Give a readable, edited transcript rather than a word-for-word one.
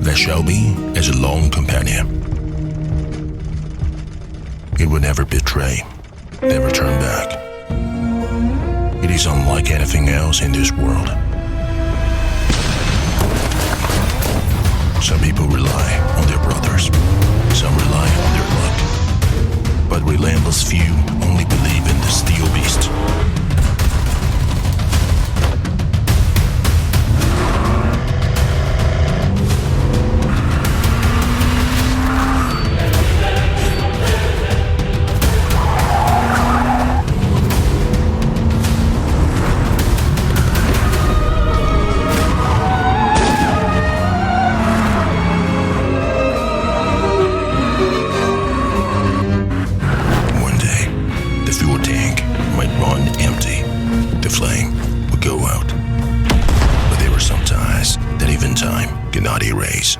that Shelby is a lone companion. It will never betray, never turn back. It is unlike anything else in this world. Some people rely on their brothers, some rely on their luck, but relentless few only believe in the steel beast. The flame would go out, but there were some ties that even time cannot erase.